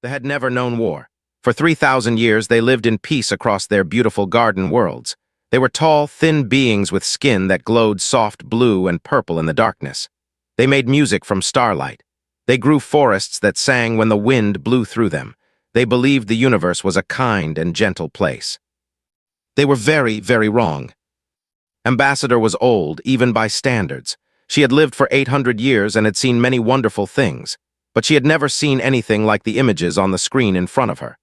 They had never known war. For 3,000 years, they lived in peace across their beautiful garden worlds. They were tall, thin beings with skin that glowed soft blue and purple in the darkness. They made music from starlight. They grew forests that sang when the wind blew through them. They believed the universe was a kind and gentle place. They were very, very wrong. Ambassador was old, even by standards. She had lived for 800 years and had seen many wonderful things, but she had never seen anything like the images on the screen in front of her.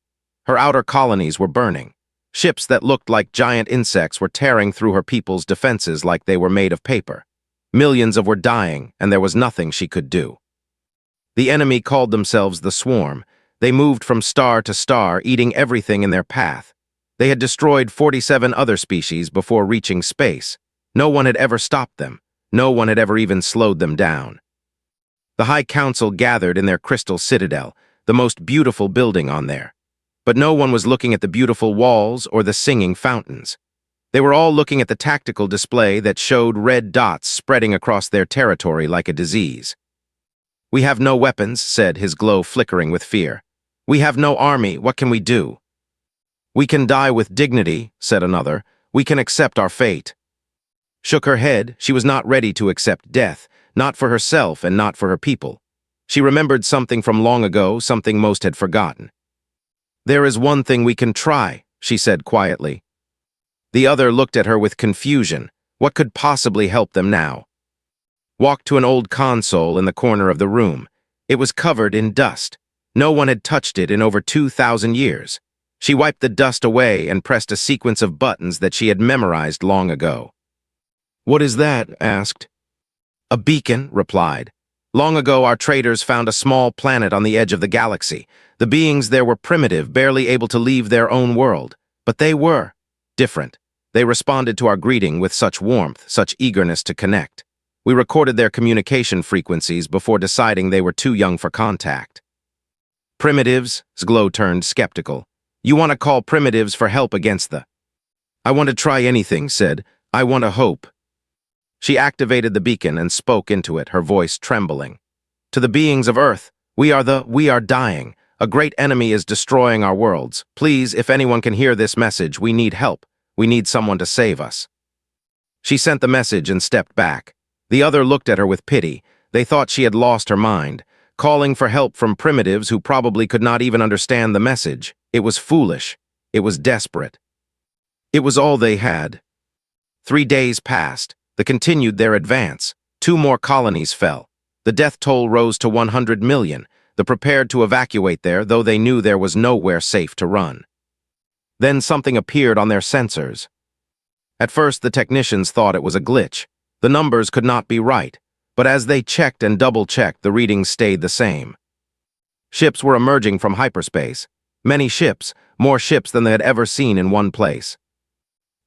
Her outer colonies were burning. Ships that looked like giant insects were tearing through her people's defenses like they were made of paper. Millions were dying, and there was nothing she could do. The enemy called themselves the Swarm. They moved from star to star, eating everything in their path. They had destroyed 47 other species before reaching space. No one had ever stopped them. No one had ever even slowed them down. The High Council gathered in their crystal citadel, the most beautiful building on there. But no one was looking at the beautiful walls or the singing fountains. They were all looking at the tactical display that showed red dots spreading across their territory like a disease. "We have no weapons," said, his glow flickering with fear. "We have no army, what can we do?" "We can die with dignity," said another. "We can accept our fate." Shook her head, she was not ready to accept death, not for herself and not for her people. She remembered something from long ago, something most had forgotten. "There is one thing we can try," she said quietly. The other looked at her with confusion. What could possibly help them now? Walked to an old console in the corner of the room. It was covered in dust. No one had touched it in over 2,000 years. She wiped the dust away and pressed a sequence of buttons that she had memorized long ago. "What is that?" asked. "A beacon," replied. "Long ago our traders found a small planet on the edge of the galaxy. The beings there were primitive, barely able to leave their own world. But they were different. They responded to our greeting with such warmth, such eagerness to connect. We recorded their communication frequencies before deciding they were too young for contact." "Primitives?" Zglo turned skeptical. "You want to call primitives for help against the—" "I want to try anything," said. "I want a hope." She activated the beacon and spoke into it, her voice trembling. "To the beings of Earth, we are dying. A great enemy is destroying our worlds. Please, if anyone can hear this message, we need help. We need someone to save us." She sent the message and stepped back. The other looked at her with pity. They thought she had lost her mind. Calling for help from primitives who probably could not even understand the message. It was foolish. It was desperate. It was all they had. 3 days passed. They continued their advance. 2 more colonies fell. The death toll rose to 100 million. They prepared to evacuate there, though they knew there was nowhere safe to run. Then something appeared on their sensors. At first, the technicians thought it was a glitch. The numbers could not be right, but as they checked and double-checked, the readings stayed the same. Ships were emerging from hyperspace. Many ships, more ships than they had ever seen in one place.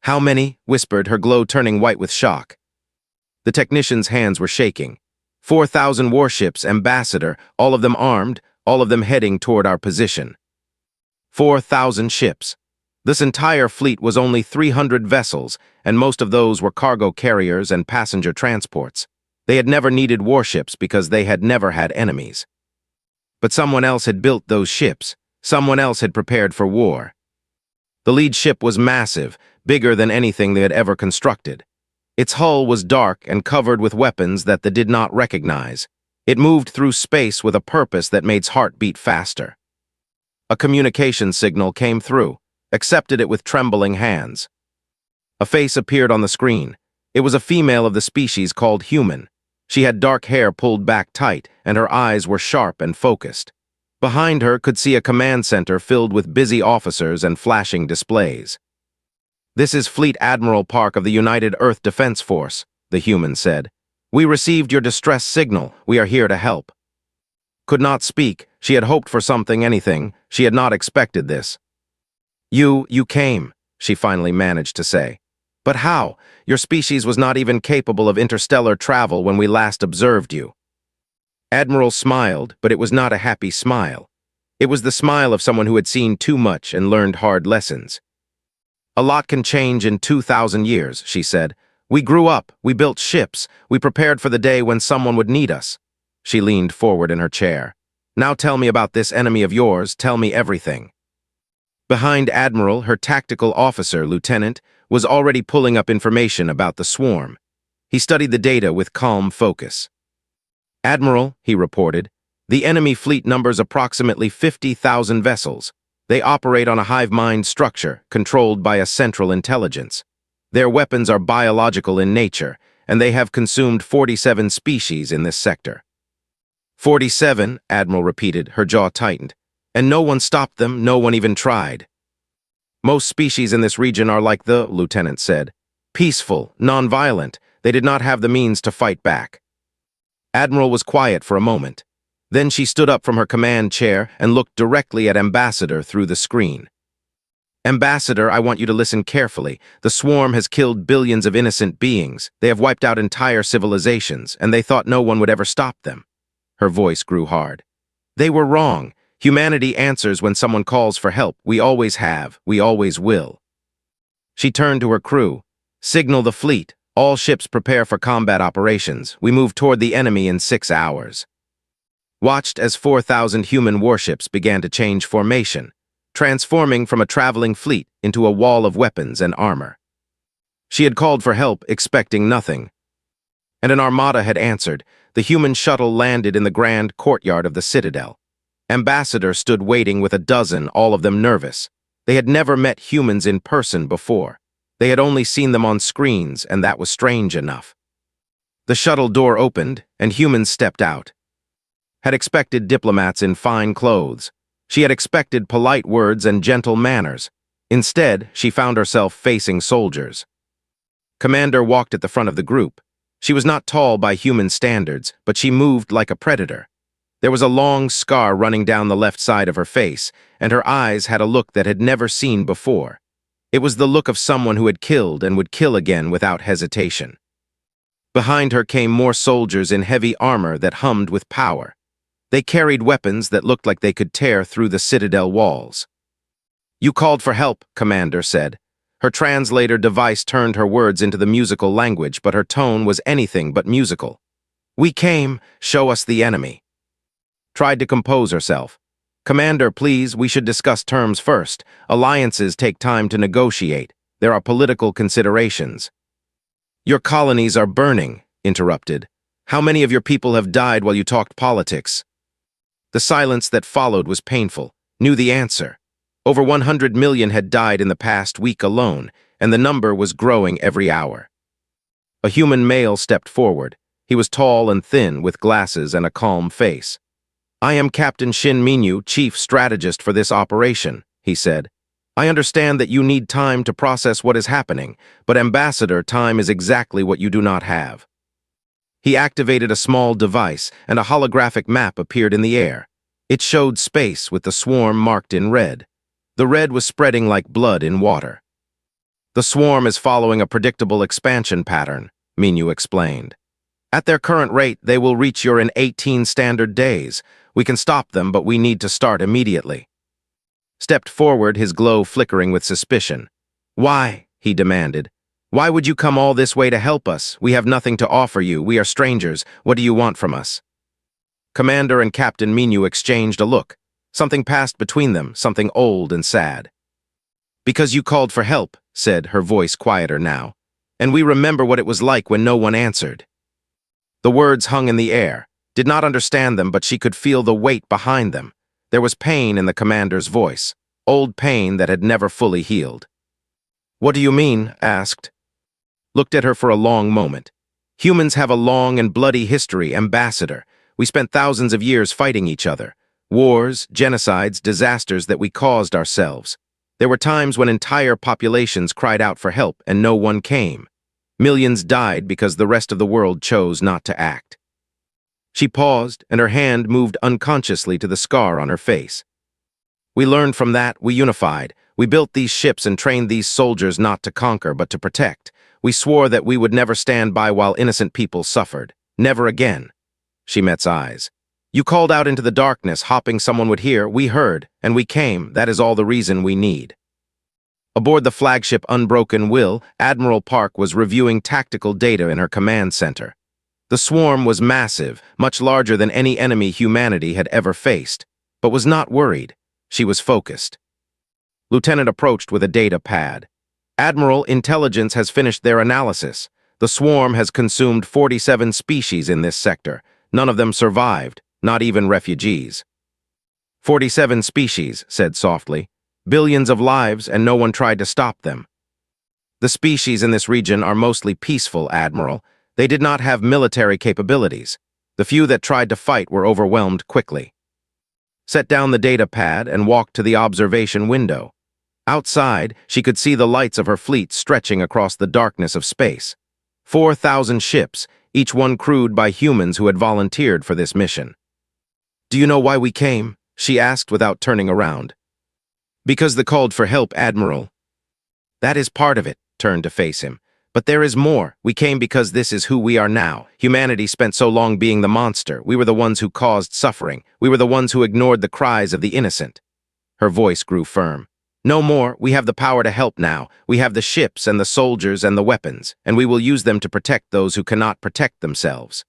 "How many?" whispered, her glow turning white with shock. The technician's hands were shaking. 4,000 warships, Ambassador, all of them armed, all of them heading toward our position. 4,000 ships. This entire fleet was only 300 vessels, and most of those were cargo carriers and passenger transports. They had never needed warships because they had never had enemies. But someone else had built those ships. Someone else had prepared for war. The lead ship was massive, bigger than anything they had ever constructed. Its hull was dark and covered with weapons that they did not recognize. It moved through space with a purpose that made its heart beat faster. A communication signal came through, accepted it with trembling hands. A face appeared on the screen. It was a female of the species called human. She had dark hair pulled back tight, and her eyes were sharp and focused. Behind her could see a command center filled with busy officers and flashing displays. "This is Fleet Admiral Park of the United Earth Defense Force," the human said. "We received your distress signal. We are here to help." Could not speak. She had hoped for something, anything. She had not expected this. You came," she finally managed to say. "But how? Your species was not even capable of interstellar travel when we last observed you." Admiral smiled, but it was not a happy smile. It was the smile of someone who had seen too much and learned hard lessons. "A lot can change in 2,000 years, she said. "We grew up, we built ships, we prepared for the day when someone would need us." She leaned forward in her chair. Now tell me about this enemy of yours, tell me everything. Behind Admiral, her tactical officer, Lieutenant, was already pulling up information about the swarm. He studied the data with calm focus. Admiral, he reported, the enemy fleet numbers approximately 50,000 vessels. They operate on a hive mind structure, controlled by a central intelligence. Their weapons are biological in nature, and they have consumed 47 species in this sector. 47, Admiral repeated, her jaw tightened. And no one stopped them, no one even tried. Most species in this region are like the, Lieutenant said. Peaceful, non-violent. They did not have the means to fight back. Admiral was quiet for a moment. Then she stood up from her command chair and looked directly at Ambassador through the screen. Ambassador, I want you to listen carefully. The swarm has killed billions of innocent beings. They have wiped out entire civilizations, and they thought no one would ever stop them. Her voice grew hard. They were wrong. Humanity answers when someone calls for help. We always have. We always will. She turned to her crew. Signal the fleet. All ships prepare for combat operations. We move toward the enemy in 6 hours. Watched as 4,000 human warships began to change formation, transforming from a traveling fleet into a wall of weapons and armor. She had called for help, expecting nothing. And an armada had answered. The human shuttle landed in the grand courtyard of the Citadel. Ambassador stood waiting with a dozen, all of them nervous. They had never met humans in person before. They had only seen them on screens, and that was strange enough. The shuttle door opened, and humans stepped out. Had expected diplomats in fine clothes. She had expected polite words and gentle manners. Instead, she found herself facing soldiers. Commander walked at the front of the group. She was not tall by human standards, but she moved like a predator. There was a long scar running down the left side of her face, and her eyes had a look that had never seen before. It was the look of someone who had killed and would kill again without hesitation. Behind her came more soldiers in heavy armor that hummed with power. They carried weapons that looked like they could tear through the Citadel walls. You called for help, Commander said. Her translator device turned her words into the musical language, but her tone was anything but musical. We came, show us the enemy. Tried to compose herself. Commander, please, we should discuss terms first. Alliances take time to negotiate. There are political considerations. Your colonies are burning, interrupted. How many of your people have died while you talked politics? The silence that followed was painful. Knew the answer. Over 100 million had died in the past week alone, and the number was growing every hour. A human male stepped forward. He was tall and thin, with glasses and a calm face. I am Captain Shin Minyu, chief strategist for this operation, he said. I understand that you need time to process what is happening, but Ambassador, time is exactly what you do not have. He activated a small device, and a holographic map appeared in the air. It showed space with the swarm marked in red. The red was spreading like blood in water. The swarm is following a predictable expansion pattern, Minyu explained. At their current rate, they will reach you in 18 standard days. We can stop them, but we need to start immediately. Stepped forward, his glow flickering with suspicion. Why? He demanded. Why would you come all this way to help us? We have nothing to offer you. We are strangers. What do you want from us? Commander and Captain Minyu exchanged a look. Something passed between them, something old and sad. Because you called for help, said, her voice quieter now. And we remember what it was like when no one answered. The words hung in the air. Did not understand them, but she could feel the weight behind them. There was pain in the commander's voice. Old pain that had never fully healed. What do you mean? Asked. Looked at her for a long moment. Humans have a long and bloody history, Ambassador. We spent thousands of years fighting each other. Wars, genocides, disasters that we caused ourselves. There were times when entire populations cried out for help and no one came. Millions died because the rest of the world chose not to act. She paused, and her hand moved unconsciously to the scar on her face. We learned from that, we unified. We built these ships and trained these soldiers not to conquer, but to protect. We swore that we would never stand by while innocent people suffered. Never again. She met's eyes. You called out into the darkness, hoping someone would hear. We heard, and we came. That is all the reason we need. Aboard the flagship Unbroken Will, Admiral Park was reviewing tactical data in her command center. The swarm was massive, much larger than any enemy humanity had ever faced, but was not worried. She was focused. Lieutenant approached with a data pad. Admiral, intelligence has finished their analysis. The swarm has consumed 47 species in this sector. None of them survived, not even refugees. 47 species, said softly. Billions of lives, and no one tried to stop them. The species in this region are mostly peaceful, Admiral. They did not have military capabilities. The few that tried to fight were overwhelmed quickly. Set down the data pad and walked to the observation window. Outside, she could see the lights of her fleet stretching across the darkness of space. 4,000 ships, each one crewed by humans who had volunteered for this mission. "Do you know why we came?" she asked without turning around. "Because they called for help, Admiral." "That is part of it," turned to face him. "But there is more. We came because this is who we are now. Humanity spent so long being the monster. We were the ones who caused suffering. We were the ones who ignored the cries of the innocent." Her voice grew firm. "No more. We have the power to help now. We have the ships and the soldiers and the weapons, and we will use them to protect those who cannot protect themselves."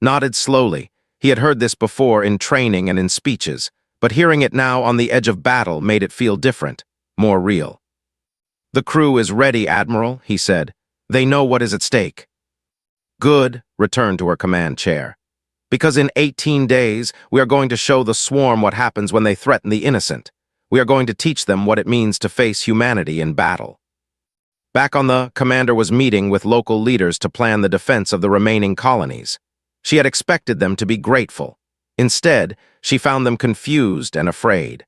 Nodded slowly. He had heard this before in training and in speeches, but hearing it now on the edge of battle made it feel different, more real. "The crew is ready, Admiral," he said. "They know what is at stake." "Good," returned to her command chair. "Because in 18 days, we are going to show the swarm what happens when they threaten the innocent. We are going to teach them what it means to face humanity in battle." Back on the commander was meeting with local leaders to plan the defense of the remaining colonies. She had expected them to be grateful. Instead, she found them confused and afraid.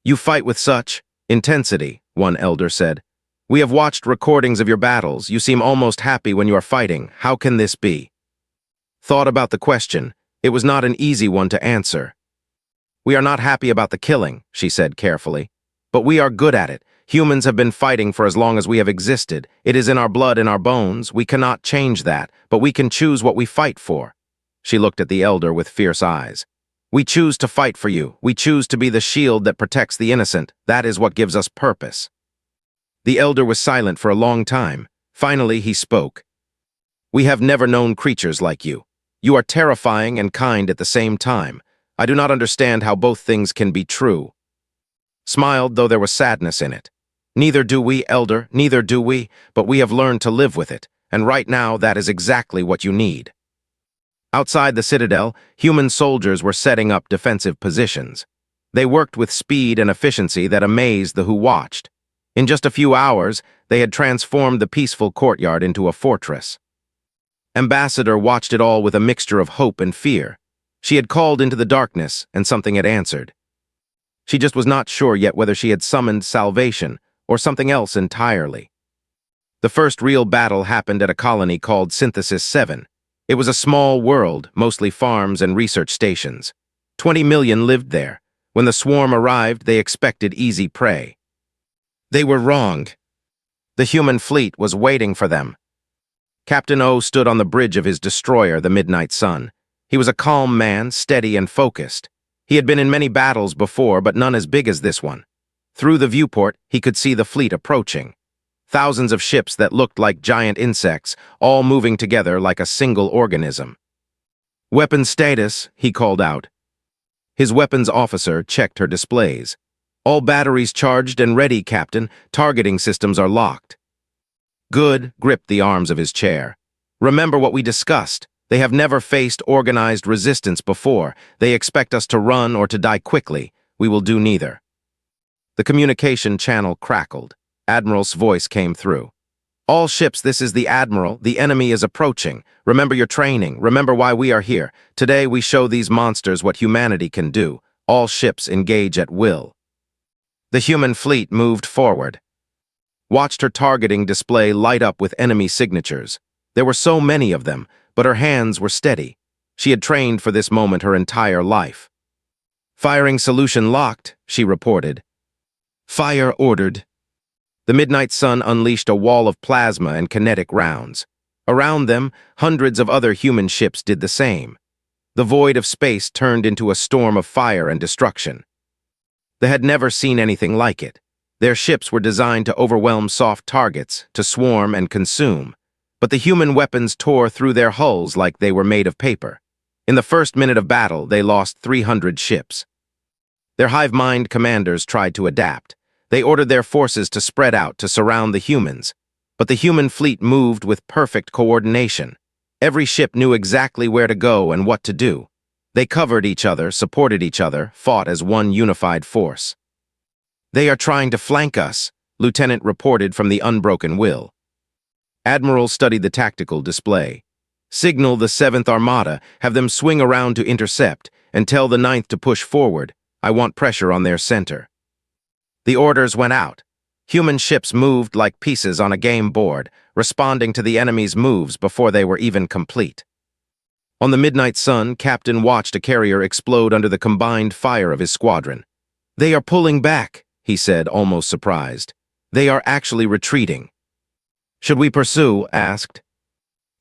"You fight with such intensity," one elder said. "We have watched recordings of your battles. You seem almost happy when you are fighting. How can this be?" Thought about the question. It was not an easy one to answer. "We are not happy about the killing," she said carefully. "But we are good at it. Humans have been fighting for as long as we have existed. It is in our blood, in our bones. We cannot change that, but we can choose what we fight for." She looked at the elder with fierce eyes. "We choose to fight for you. We choose to be the shield that protects the innocent. That is what gives us purpose." The elder was silent for a long time. Finally, he spoke. "We have never known creatures like you. You are terrifying and kind at the same time. I do not understand how both things can be true." Smiled, though there was sadness in it. "Neither do we, elder, neither do we, but we have learned to live with it, and right now that is exactly what you need." Outside the citadel, human soldiers were setting up defensive positions. They worked with speed and efficiency that amazed the who watched. In just a few hours, they had transformed the peaceful courtyard into a fortress. Ambassador watched it all with a mixture of hope and fear. She had called into the darkness, and something had answered. She just was not sure yet whether she had summoned salvation or something else entirely. The first real battle happened at a colony called Synthesis 7. It was a small world, mostly farms and research stations. 20 million lived there. When the swarm arrived, they expected easy prey. They were wrong. The human fleet was waiting for them. Captain O stood on the bridge of his destroyer, the Midnight Sun. He was a calm man, steady and focused. He had been in many battles before, but none as big as this one. Through the viewport, he could see the fleet approaching. Thousands of ships that looked like giant insects, all moving together like a single organism. "Weapon status," he called out. His weapons officer checked her displays. "All batteries charged and ready, Captain. Targeting systems are locked." "Good," gripped the arms of his chair. "Remember what we discussed. They have never faced organized resistance before. They expect us to run or to die quickly. We will do neither." The communication channel crackled. Admiral's voice came through. "All ships, this is the Admiral. The enemy is approaching. Remember your training. Remember why we are here. Today we show these monsters what humanity can do. All ships engage at will." The human fleet moved forward. Watched her targeting display light up with enemy signatures. There were so many of them, but her hands were steady. She had trained for this moment her entire life. "Firing solution locked," she reported. "Fire ordered." The Midnight Sun unleashed a wall of plasma and kinetic rounds. Around them, hundreds of other human ships did the same. The void of space turned into a storm of fire and destruction. They had never seen anything like it. Their ships were designed to overwhelm soft targets, to swarm and consume. But the human weapons tore through their hulls like they were made of paper. In the first minute of battle, they lost 300 ships. Their hive-mind commanders tried to adapt. They ordered their forces to spread out to surround the humans. But the human fleet moved with perfect coordination. Every ship knew exactly where to go and what to do. They covered each other, supported each other, fought as one unified force. "They are trying to flank us," Lieutenant reported from the Unbroken Will. Admiral studied the tactical display. "Signal the 7th Armada, have them swing around to intercept, and tell the 9th to push forward. I want pressure on their center." The orders went out. Human ships moved like pieces on a game board, responding to the enemy's moves before they were even complete. On the midnight sun, Captain watched a carrier explode under the combined fire of his squadron. "They are pulling back," he said, almost surprised. "They are actually retreating." "Should we pursue?" asked.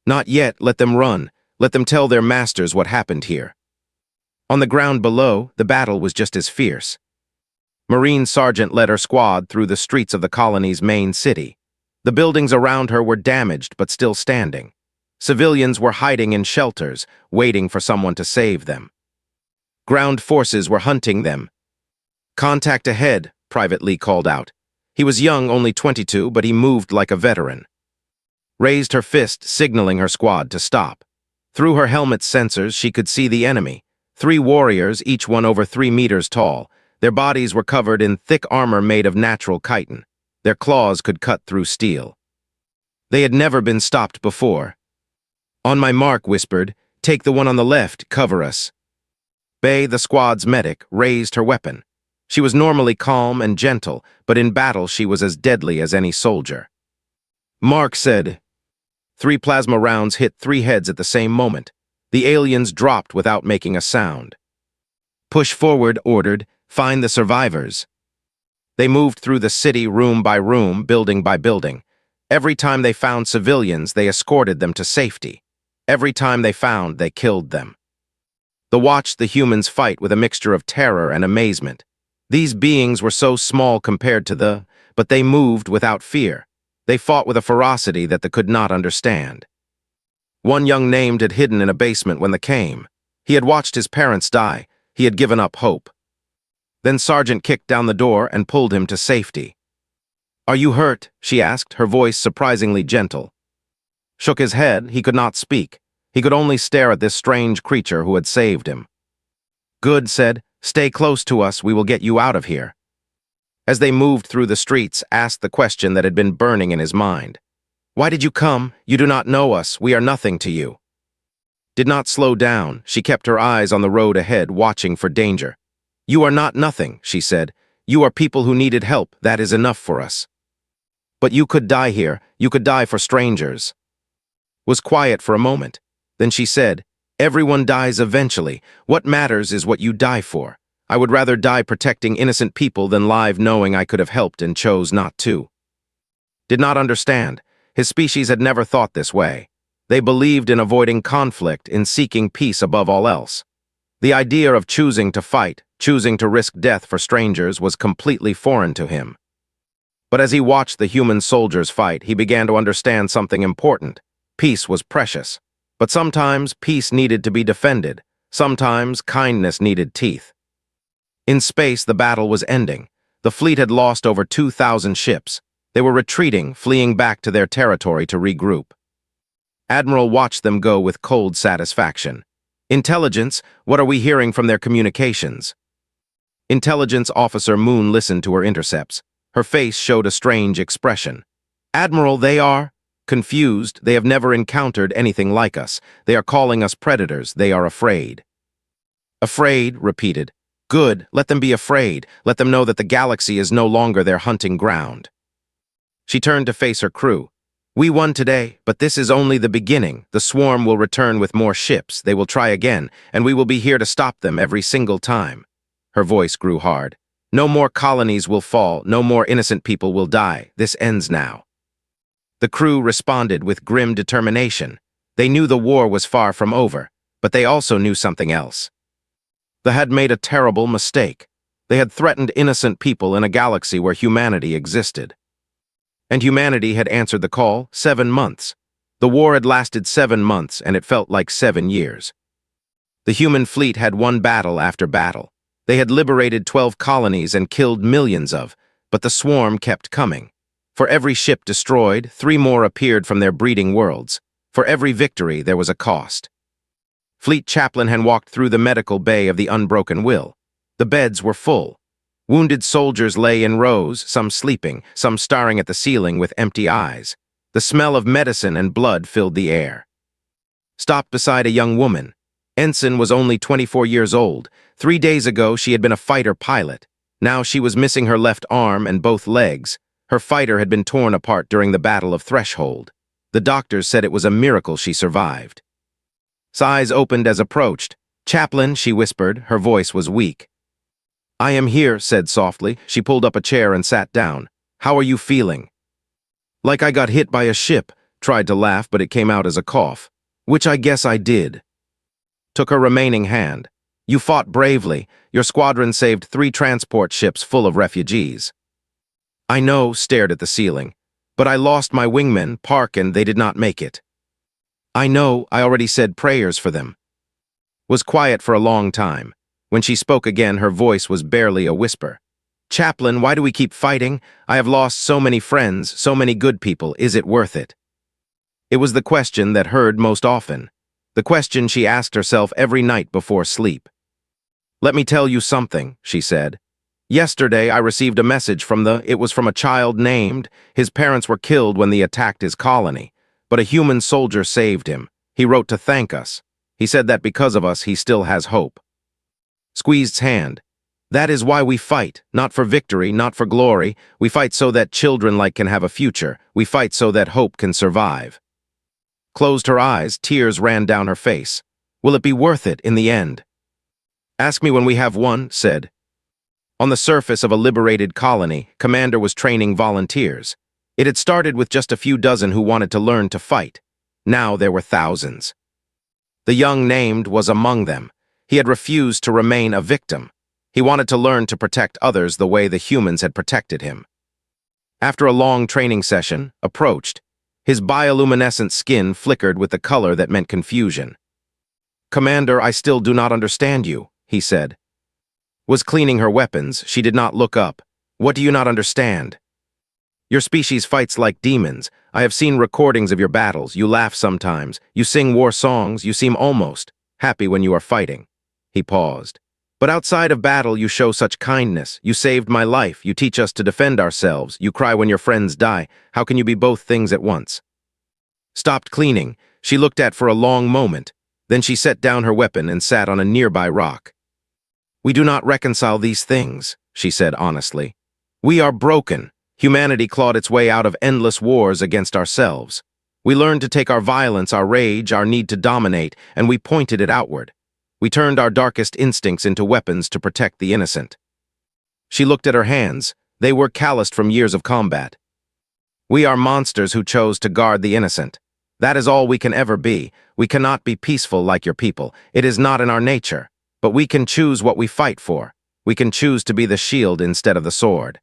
"Not yet, let them run. Let them tell their masters what happened here." On the ground below, the battle was just as fierce. Marine Sergeant led her squad through the streets of the colony's main city. The buildings around her were damaged but still standing. Civilians were hiding in shelters, waiting for someone to save them. Ground forces were hunting them. "Contact ahead," Private Lee called out. He was young, only 22, but he moved like a veteran. Raised her fist, signaling her squad to stop. Through her helmet's sensors, she could see the enemy. 3 warriors, each one over 3 meters tall. Their bodies were covered in thick armor made of natural chitin. Their claws could cut through steel. They had never been stopped before. "On my mark," whispered. "Take the one on the left, cover us." Bay, the squad's medic, raised her weapon. She was normally calm and gentle, but in battle she was as deadly as any soldier. Mark said. 3 plasma rounds hit 3 heads at the same moment. The aliens dropped without making a sound. "Push forward," ordered. "Find the survivors." They moved through the city room by room, building by building. Every time they found civilians, they escorted them to safety. Every time they killed them. They watched the humans fight with a mixture of terror and amazement. These beings were so small compared to but they moved without fear. They fought with a ferocity that they could not understand. One young named had hidden in a basement when they came. He had watched his parents die. He had given up hope. Then Sergeant kicked down the door and pulled him to safety. "Are you hurt?" she asked, her voice surprisingly gentle. Shook his head. He could not speak. He could only stare at this strange creature who had saved him. "Good," said. "Stay close to us. We will get you out of here." As they moved through the streets, asked the question that had been burning in his mind. "Why did you come? You do not know us. We are nothing to you." Did not slow down. She kept her eyes on the road ahead, watching for danger. "You are not nothing," she said. "You are people who needed help. That is enough for us. But you could die here. You could die for strangers." Was quiet for a moment. Then she said, "Everyone dies eventually. What matters is what you die for. I would rather die protecting innocent people than live knowing I could have helped and chose not to." Did not understand. His species had never thought this way. They believed in avoiding conflict, in seeking peace above all else. The idea of choosing to fight, choosing to risk death for strangers, was completely foreign to him. But as he watched the human soldiers fight, he began to understand something important. Peace was precious. But sometimes peace needed to be defended. Sometimes kindness needed teeth. In space, the battle was ending. The fleet had lost over 2,000 ships. They were retreating, fleeing back to their territory to regroup. Admiral watched them go with cold satisfaction. "Intelligence, what are we hearing from their communications?" Intelligence Officer Moon listened to her intercepts. Her face showed a strange expression. "Admiral, they are confused. They have never encountered anything like us. They are calling us predators. They are afraid." "Afraid," repeated. "Good, let them be afraid. Let them know that the galaxy is no longer their hunting ground." She turned to face her crew. "We won today, but this is only the beginning. The swarm will return with more ships. They will try again, and we will be here to stop them every single time." Her voice grew hard. "No more colonies will fall. No more innocent people will die. This ends now." The crew responded with grim determination. They knew the war was far from over, but they also knew something else. They had made a terrible mistake. They had threatened innocent people in a galaxy where humanity existed. And humanity had answered the call 7 months. The war had lasted 7 months, and it felt like 7 years. The human fleet had won battle after battle. They had liberated 12 colonies and killed millions of, but the swarm kept coming. For every ship destroyed, 3 more appeared from their breeding worlds. For every victory, there was a cost. Fleet Chaplain had walked through the medical bay of the Unbroken Will. The beds were full. Wounded soldiers lay in rows, some sleeping, some staring at the ceiling with empty eyes. The smell of medicine and blood filled the air. Stopped beside a young woman. Ensign was only 24 years old. 3 days ago, she had been a fighter pilot. Now she was missing her left arm and both legs. Her fighter had been torn apart during the Battle of Threshold. The doctors said it was a miracle she survived. Eyes opened as approached. "Chaplain," she whispered. Her voice was weak. "I am here," said softly. She pulled up a chair and sat down. "How are you feeling?" "Like I got hit by a ship." Tried to laugh, but it came out as a cough. "Which I guess I did." Took her remaining hand. "You fought bravely. Your squadron saved 3 transport ships full of refugees." "I know," stared at the ceiling. "But I lost my wingmen, Park, and they did not make it." "I know, I already said prayers for them." Was quiet for a long time. When she spoke again, her voice was barely a whisper. "Chaplain, why do we keep fighting? I have lost so many friends, so many good people. Is it worth it?" It was the question that heard most often. The question she asked herself every night before sleep. "Let me tell you something," she said. "Yesterday I received a message it was from a child named. His parents were killed when they attacked his colony, but a human soldier saved him. He wrote to thank us. He said that because of us, he still has hope." Squeezed's hand. "That is why we fight, not for victory, not for glory. We fight so that children can have a future. We fight so that hope can survive." Closed her eyes, tears ran down her face. "Will it be worth it in the end?" "Ask me when we have won," said. On the surface of a liberated colony, Commander was training volunteers. It had started with just a few dozen who wanted to learn to fight. Now there were thousands. The young named was among them. He had refused to remain a victim. He wanted to learn to protect others the way the humans had protected him. After a long training session, approached. His bioluminescent skin flickered with the color that meant confusion. "Commander, I still do not understand you," he said. Was cleaning her weapons. She did not look up. "What do you not understand?" "Your species fights like demons. I have seen recordings of your battles. You laugh sometimes. You sing war songs. You seem almost happy when you are fighting." He paused. "But outside of battle, you show such kindness. You saved my life. You teach us to defend ourselves. You cry when your friends die. How can you be both things at once?" Stopped cleaning. She looked at for a long moment. Then she set down her weapon and sat on a nearby rock. "We do not reconcile these things," she said honestly. "We are broken. Humanity clawed its way out of endless wars against ourselves. We learned to take our violence, our rage, our need to dominate, and we pointed it outward. We turned our darkest instincts into weapons to protect the innocent." She looked at her hands. They were calloused from years of combat. "We are monsters who chose to guard the innocent. That is all we can ever be. We cannot be peaceful like your people. It is not in our nature. But we can choose what we fight for. We can choose to be the shield instead of the sword."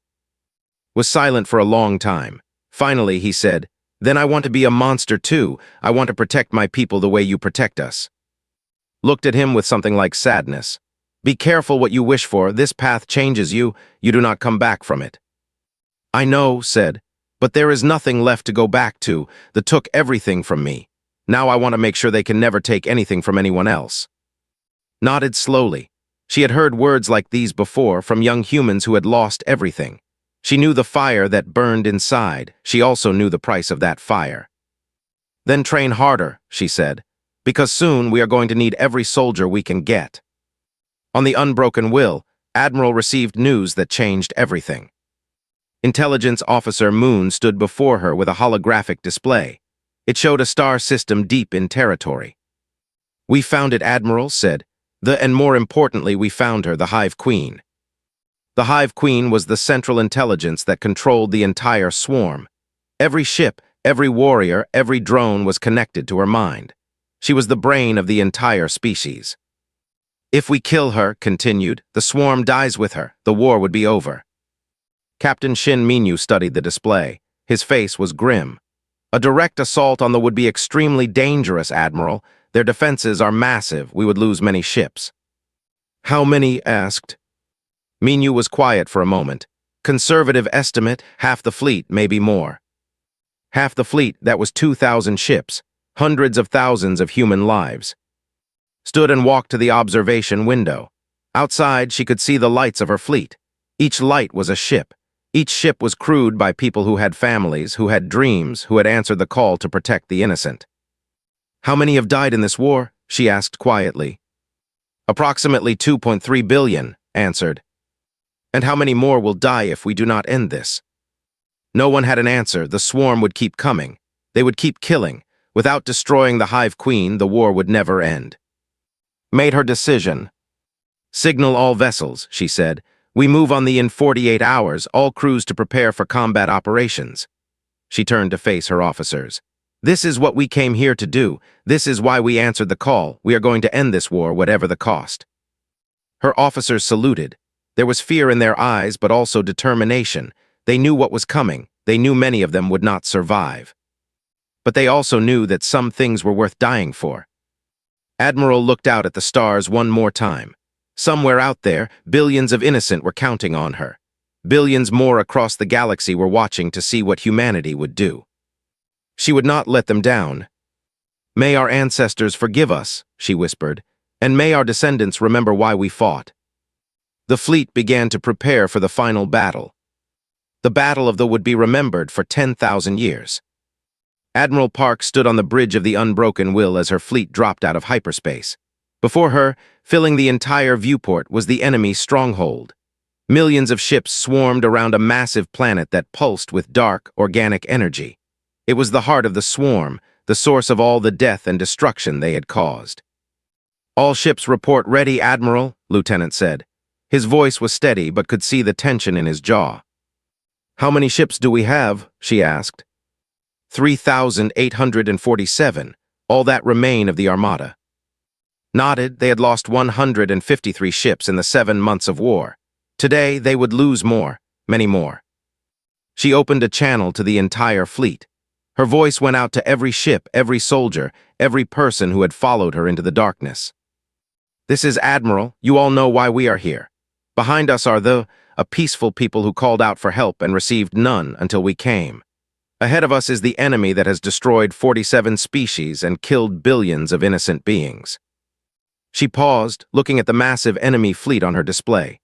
Was silent for a long time. Finally, he said, "Then I want to be a monster too. I want to protect my people the way you protect us." Looked at him with something like sadness. "Be careful what you wish for. This path changes you. You do not come back from it." "I know," said, "but there is nothing left to go back to. They took everything from me. Now I want to make sure they can never take anything from anyone else." Nodded slowly. She had heard words like these before from young humans who had lost everything. She knew the fire that burned inside. She also knew the price of that fire. "Then train harder," she said, "because soon we are going to need every soldier we can get." On the Unbroken Will, Admiral received news that changed everything. Intelligence Officer Moon stood before her with a holographic display. It showed a star system deep in territory. "We found it," Admiral said. And more importantly, we found her, the Hive Queen." The Hive Queen was the central intelligence that controlled the entire swarm. Every ship, every warrior, every drone was connected to her mind. She was the brain of the entire species. "If we kill her," continued, "the swarm dies with her. The war would be over." Captain Shin Minyu studied the display. His face was grim. A direct assault on them would be extremely dangerous, Admiral. Their defenses are massive. We would lose many ships. How many? Asked. Minyu was quiet for a moment. Conservative estimate, half the fleet, maybe more. Half the fleet, that was 2,000 ships, hundreds of thousands of human lives. Stood and walked to the observation window. Outside, she could see the lights of her fleet. Each light was a ship. Each ship was crewed by people who had families, who had dreams, who had answered the call to protect the innocent. How many have died in this war? She asked quietly. Approximately 2.3 billion, answered. And how many more will die if we do not end this? No one had an answer. The swarm would keep coming. They would keep killing. Without destroying the Hive Queen, the war would never end. Made her decision. Signal all vessels, she said. We move on in 48 hours, all crews to prepare for combat operations. She turned to face her officers. This is what we came here to do. This is why we answered the call. We are going to end this war, whatever the cost. Her officers saluted. There was fear in their eyes, but also determination. They knew what was coming. They knew many of them would not survive. But they also knew that some things were worth dying for. Admiral looked out at the stars one more time. Somewhere out there, billions of innocent were counting on her. Billions more across the galaxy were watching to see what humanity would do. She would not let them down. May our ancestors forgive us, she whispered, and may our descendants remember why we fought. The fleet began to prepare for the final battle. The battle of the would be remembered for 10,000 years. Admiral Park stood on the bridge of the Unbroken Will as her fleet dropped out of hyperspace. Before her, filling the entire viewport, was the enemy stronghold. Millions of ships swarmed around a massive planet that pulsed with dark, organic energy. It was the heart of the swarm, the source of all the death and destruction they had caused. All ships report ready, Admiral, Lieutenant said. His voice was steady, but could see the tension in his jaw. How many ships do we have? She asked. 3,847, all that remain of the Armada. Nodded, they had lost 153 ships in the 7 months of war. Today, they would lose more, many more. She opened a channel to the entire fleet. Her voice went out to every ship, every soldier, every person who had followed her into the darkness. This is Admiral. You all know why we are here. Behind us are a peaceful people who called out for help and received none until we came. Ahead of us is the enemy that has destroyed 47 species and killed billions of innocent beings. She paused, looking at the massive enemy fleet on her display.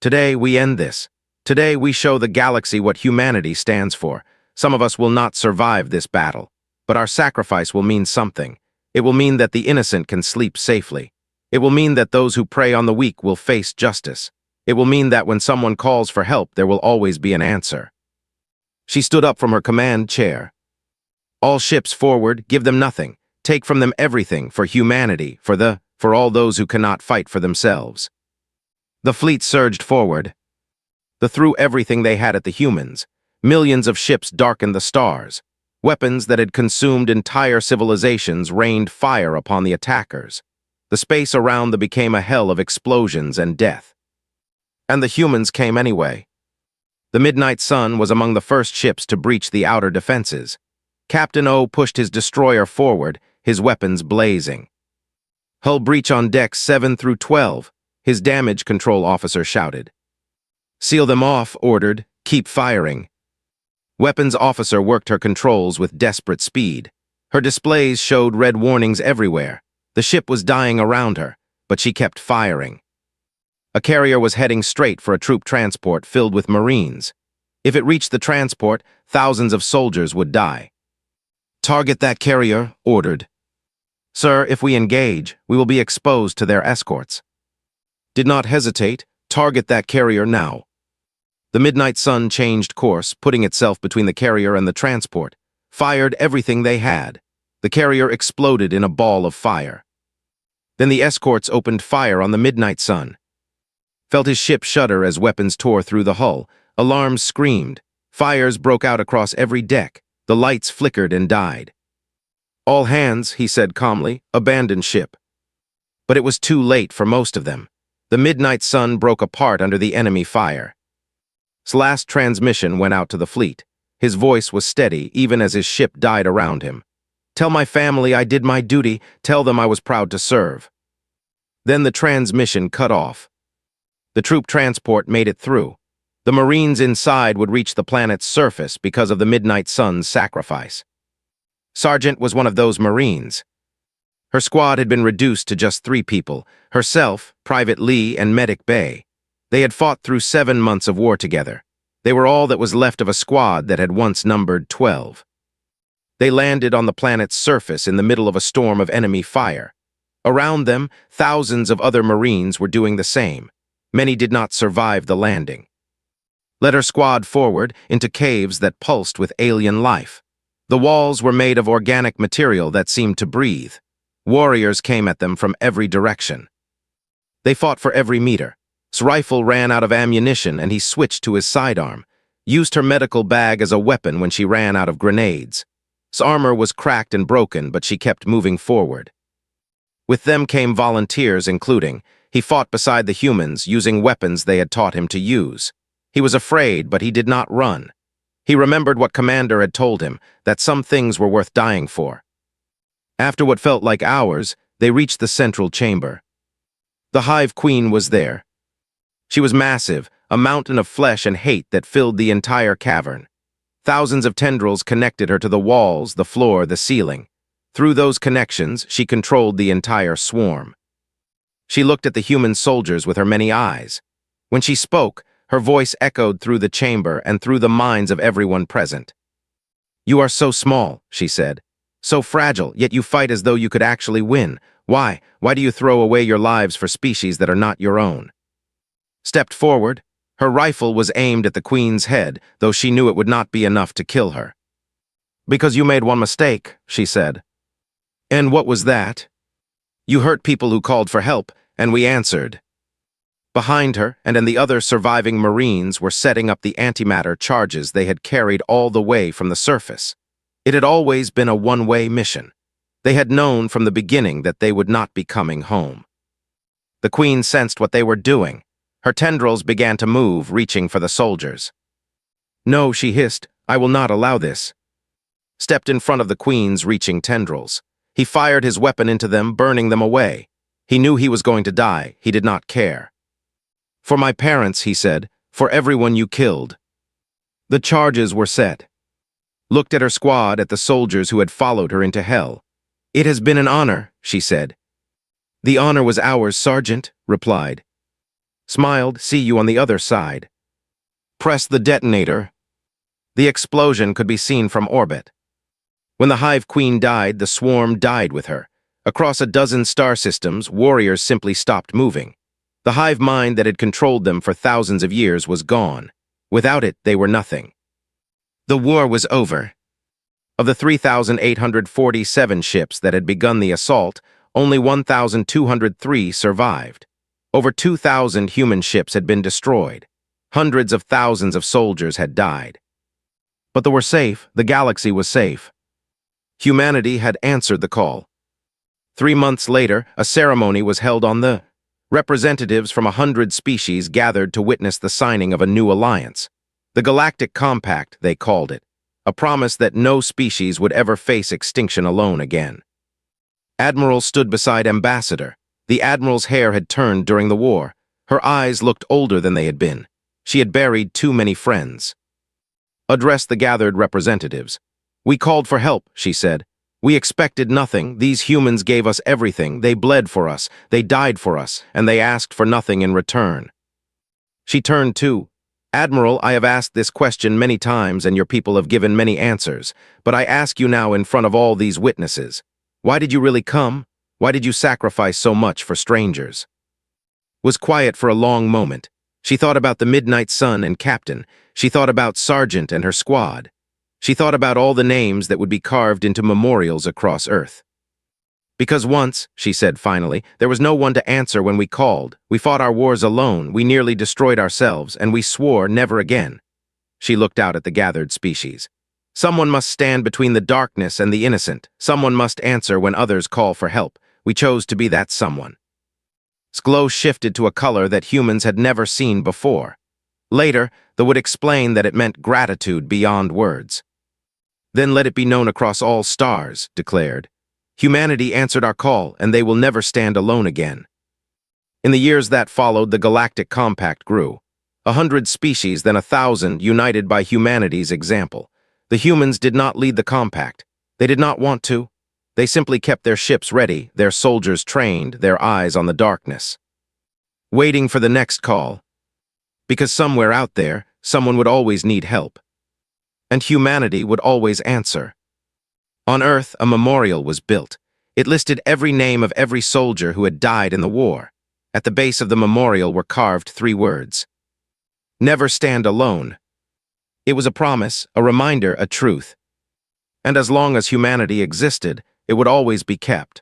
Today, we end this. Today, we show the galaxy what humanity stands for. Some of us will not survive this battle, but our sacrifice will mean something. It will mean that the innocent can sleep safely. It will mean that those who prey on the weak will face justice. It will mean that when someone calls for help, there will always be an answer. She stood up from her command chair. All ships forward, give them nothing. Take from them everything for humanity, for all those who cannot fight for themselves. The fleet surged forward. They threw everything they had at the humans. Millions of ships darkened the stars. Weapons that had consumed entire civilizations rained fire upon the attackers. The space around them became a hell of explosions and death. And the humans came anyway. The Midnight Sun was among the first ships to breach the outer defenses. Captain O pushed his destroyer forward, his weapons blazing. Hull breach on decks 7 through 12, his damage control officer shouted. Seal them off, ordered. Keep firing. Weapons officer worked her controls with desperate speed. Her displays showed red warnings everywhere. The ship was dying around her, but she kept firing. A carrier was heading straight for a troop transport filled with Marines. If it reached the transport, thousands of soldiers would die. Target that carrier, ordered. Sir, if we engage, we will be exposed to their escorts. Did not hesitate. Target that carrier now. The Midnight Sun changed course, putting itself between the carrier and the transport. Fired everything they had. The carrier exploded in a ball of fire. Then the escorts opened fire on the Midnight Sun. Felt his ship shudder as weapons tore through the hull. Alarms screamed. Fires broke out across every deck. The lights flickered and died. All hands, he said calmly, abandon ship. But it was too late for most of them. The Midnight Sun broke apart under the enemy fire. His last transmission went out to the fleet. His voice was steady, even as his ship died around him. "Tell my family I did my duty. Tell them I was proud to serve." Then the transmission cut off. The troop transport made it through. The Marines inside would reach the planet's surface because of the Midnight Sun's sacrifice. Sargent was one of those Marines. Her squad had been reduced to just 3 people: herself, Private Lee, and Medic Bay. They had fought through 7 months of war together. They were all that was left of a squad that had once numbered 12. They landed on the planet's surface in the middle of a storm of enemy fire. Around them, thousands of other Marines were doing the same. Many did not survive the landing. Led her squad forward into caves that pulsed with alien life. The walls were made of organic material that seemed to breathe. Warriors came at them from every direction. They fought for every meter. His rifle ran out of ammunition and he switched to his sidearm, used her medical bag as a weapon when she ran out of grenades. His armor was cracked and broken, but she kept moving forward. With them came volunteers, including, he fought beside the humans, using weapons they had taught him to use. He was afraid, but he did not run. He remembered what Commander had told him, that some things were worth dying for. After what felt like hours, they reached the central chamber. The Hive Queen was there. She was massive, a mountain of flesh and hate that filled the entire cavern. Thousands of tendrils connected her to the walls, the floor, the ceiling. Through those connections, she controlled the entire swarm. She looked at the human soldiers with her many eyes. When she spoke, her voice echoed through the chamber and through the minds of everyone present. "You are so small," she said. "So fragile, yet you fight as though you could actually win. Why? Why do you throw away your lives for species that are not your own?" Stepped forward. Her rifle was aimed at the Queen's head, though she knew it would not be enough to kill her. "Because you made one mistake," she said. "And what was that?" "You hurt people who called for help, and we answered." Behind her and the other surviving Marines were setting up the antimatter charges they had carried all the way from the surface. It had always been a one-way mission. They had known from the beginning that they would not be coming home. The Queen sensed what they were doing. Her tendrils began to move, reaching for the soldiers. "No," she hissed, "I will not allow this." Stepped in front of the Queen's reaching tendrils. He fired his weapon into them, burning them away. He knew he was going to die. He did not care. "For my parents," he said, "for everyone you killed." The charges were set. Looked at her squad, at the soldiers who had followed her into hell. "It has been an honor," she said. "The honor was ours," Sergeant replied. Smiled. "See you on the other side." Press the detonator. The explosion could be seen from orbit. When the Hive Queen died, the swarm died with her. Across a dozen star systems, warriors simply stopped moving. The hive mind that had controlled them for thousands of years was gone. Without it, they were nothing. The war was over. Of the 3,847 ships that had begun the assault, only 1,203 survived. Over 2,000 human ships had been destroyed. Hundreds of thousands of soldiers had died. But they were safe. The galaxy was safe. Humanity had answered the call. 3 months later, a ceremony was held on the representatives from 100 species gathered to witness the signing of a new alliance. The Galactic Compact, they called it, a promise that no species would ever face extinction alone again. Admiral stood beside Ambassador. The Admiral's hair had turned during the war. Her eyes looked older than they had been. She had buried too many friends. Addressed the gathered representatives. "We called for help," she said. "We expected nothing. These humans gave us everything. They bled for us, they died for us, and they asked for nothing in return." She turned to, "Admiral, I have asked this question many times and your people have given many answers, but I ask you now in front of all these witnesses. Why did you really come? Why did you sacrifice so much for strangers?" Was quiet for a long moment. She thought about the Midnight Sun and Captain. She thought about Sergeant and her squad. She thought about all the names that would be carved into memorials across Earth. "Because once," she said finally, "there was no one to answer when we called. We fought our wars alone, we nearly destroyed ourselves, and we swore never again." She looked out at the gathered species. "Someone must stand between the darkness and the innocent. Someone must answer when others call for help. We chose to be that someone." Its glow shifted to a color that humans had never seen before. Later, they would explain that it meant gratitude beyond words. Then let it be known across all stars, declared. Humanity answered our call, and they will never stand alone again. In the years that followed, the Galactic Compact grew. 100 species, then 1,000, united by humanity's example. The humans did not lead the Compact. They did not want to. They simply kept their ships ready, their soldiers trained, their eyes on the darkness. Waiting for the next call. Because somewhere out there, someone would always need help. And humanity would always answer. On Earth, a memorial was built. It listed every name of every soldier who had died in the war. At the base of the memorial were carved 3 words. Never stand alone. It was a promise, a reminder, a truth. And as long as humanity existed, it would always be kept.